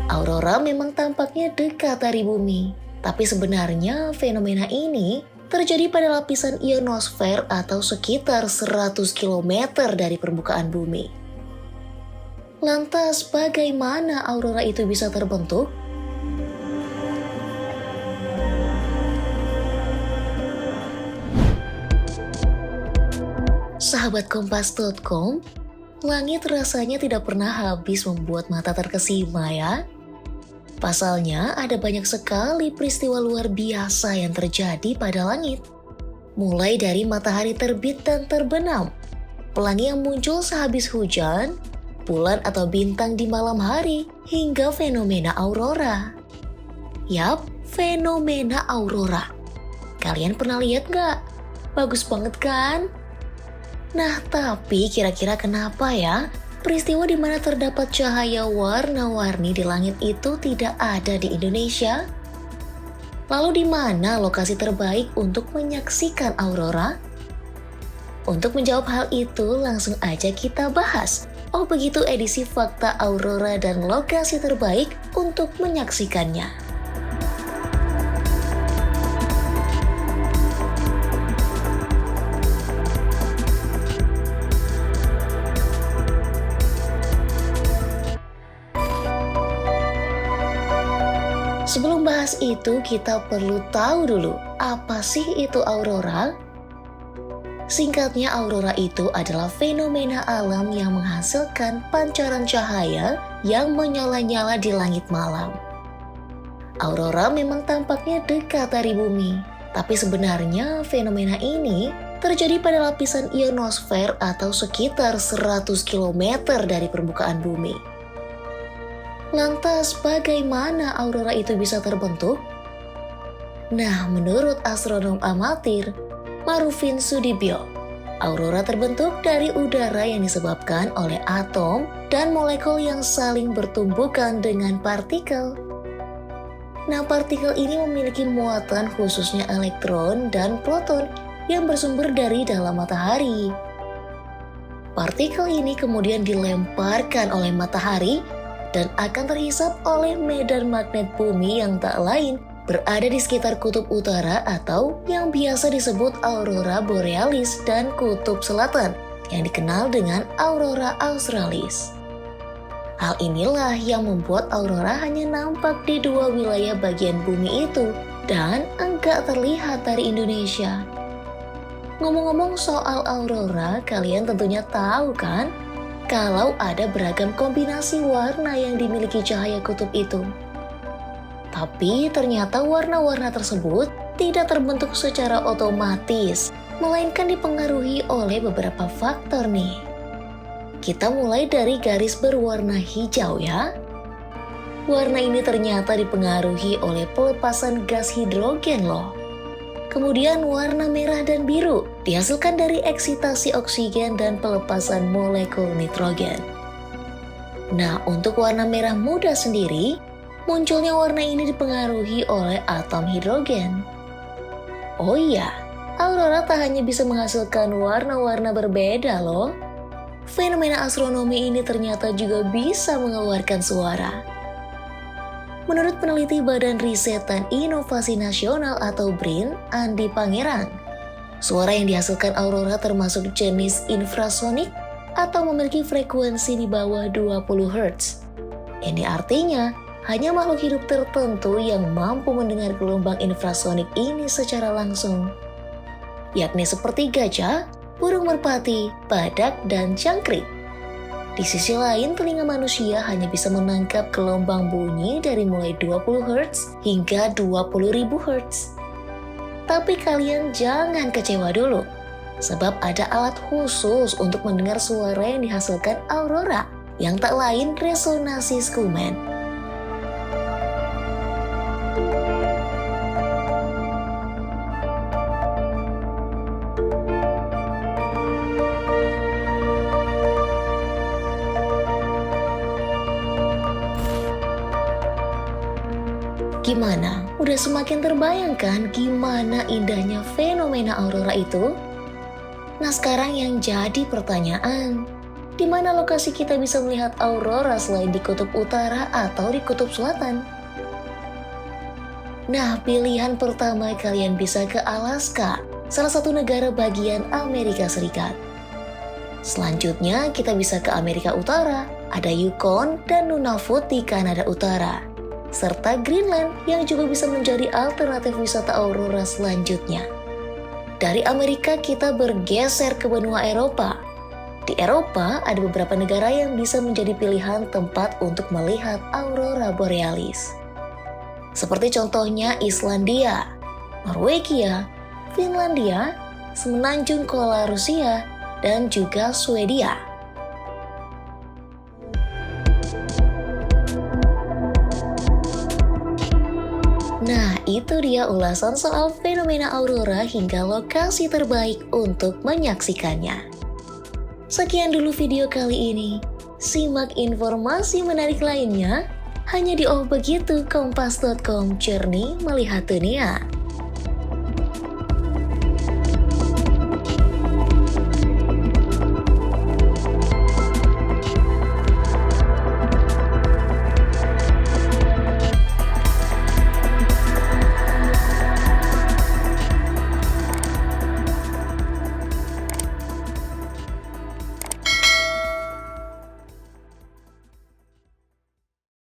Aurora memang tampaknya dekat dari bumi, tapi sebenarnya fenomena ini terjadi pada lapisan ionosfer atau sekitar 100 km dari permukaan bumi. Lantas bagaimana aurora itu bisa terbentuk? Sahabat Kompas.com, langit rasanya tidak pernah habis membuat mata terkesima ya. Pasalnya ada banyak sekali peristiwa luar biasa yang terjadi pada langit. Mulai dari matahari terbit dan terbenam, pelangi yang muncul sehabis hujan, bulan atau bintang di malam hari, hingga fenomena aurora. Yap, fenomena aurora. Kalian pernah lihat nggak? Bagus banget kan? Nah, tapi kira-kira kenapa ya peristiwa di mana terdapat cahaya warna-warni di langit itu tidak ada di Indonesia? Lalu di mana lokasi terbaik untuk menyaksikan aurora? Untuk menjawab hal itu, langsung aja kita bahas. Oh begitu edisi Fakta Aurora dan lokasi terbaik untuk menyaksikannya. Sebelum bahas itu, kita perlu tahu dulu, apa sih itu aurora? Singkatnya, aurora itu adalah fenomena alam yang menghasilkan pancaran cahaya yang menyala-nyala di langit malam. Aurora memang tampaknya dekat dari bumi, tapi sebenarnya fenomena ini terjadi pada lapisan ionosfer atau sekitar 100 km dari permukaan bumi. Lantas bagaimana aurora itu bisa terbentuk? Nah, menurut astronom amatir Marufin Sudibyo, aurora terbentuk dari udara yang disebabkan oleh atom dan molekul yang saling bertumbukan dengan partikel. Nah, partikel ini memiliki muatan khususnya elektron dan proton yang bersumber dari dalam matahari. Partikel ini kemudian dilemparkan oleh matahari dan akan terhisap oleh medan magnet bumi yang tak lain berada di sekitar kutub utara atau yang biasa disebut aurora borealis dan kutub selatan yang dikenal dengan aurora australis. Hal inilah yang membuat aurora hanya nampak di dua wilayah bagian bumi itu dan enggak terlihat dari Indonesia. Ngomong-ngomong soal aurora, kalian tentunya tahu kan? Kalau ada beragam kombinasi warna yang dimiliki cahaya kutub itu. Tapi ternyata warna-warna tersebut tidak terbentuk secara otomatis, melainkan dipengaruhi oleh beberapa faktor nih. Kita mulai dari garis berwarna hijau ya. Warna ini ternyata dipengaruhi oleh pelepasan gas hidrogen loh. Kemudian warna merah dan biru dihasilkan dari eksitasi oksigen dan pelepasan molekul nitrogen. Nah, untuk warna merah muda sendiri, munculnya warna ini dipengaruhi oleh atom hidrogen. Oh iya, aurora tak hanya bisa menghasilkan warna-warna berbeda loh. Fenomena astronomi ini ternyata juga bisa mengeluarkan suara. Menurut peneliti Badan Riset dan Inovasi Nasional atau BRIN, Andi Pangerang, suara yang dihasilkan aurora termasuk jenis infrasonik atau memiliki frekuensi di bawah 20 Hz. Ini artinya, hanya makhluk hidup tertentu yang mampu mendengar gelombang infrasonik ini secara langsung, yakni seperti gajah, burung merpati, badak, dan cangkrik. Di sisi lain, telinga manusia hanya bisa menangkap gelombang bunyi dari mulai 20 Hz hingga 20.000 Hz. Tapi kalian jangan kecewa dulu, sebab ada alat khusus untuk mendengar suara yang dihasilkan aurora, yang tak lain resonansi Schumann. Gimana? Udah semakin terbayangkan gimana indahnya fenomena aurora itu? Nah sekarang yang jadi pertanyaan, di mana lokasi kita bisa melihat aurora selain di kutub utara atau di kutub selatan? Nah, pilihan pertama kalian bisa ke Alaska, salah satu negara bagian Amerika Serikat. Selanjutnya kita bisa ke Amerika Utara, ada Yukon dan Nunavut di Kanada Utara, serta Greenland yang juga bisa menjadi alternatif wisata aurora selanjutnya. Dari Amerika kita bergeser ke benua Eropa. Di Eropa ada beberapa negara yang bisa menjadi pilihan tempat untuk melihat aurora borealis. Seperti contohnya Islandia, Norwegia, Finlandia, Semenanjung Kola Rusia, dan juga Swedia. Nah, itu dia ulasan soal fenomena aurora hingga lokasi terbaik untuk menyaksikannya. Sekian dulu video kali ini. Simak informasi menarik lainnya hanya di Oh Begitu Kompas.com, Journey Melihat Dunia.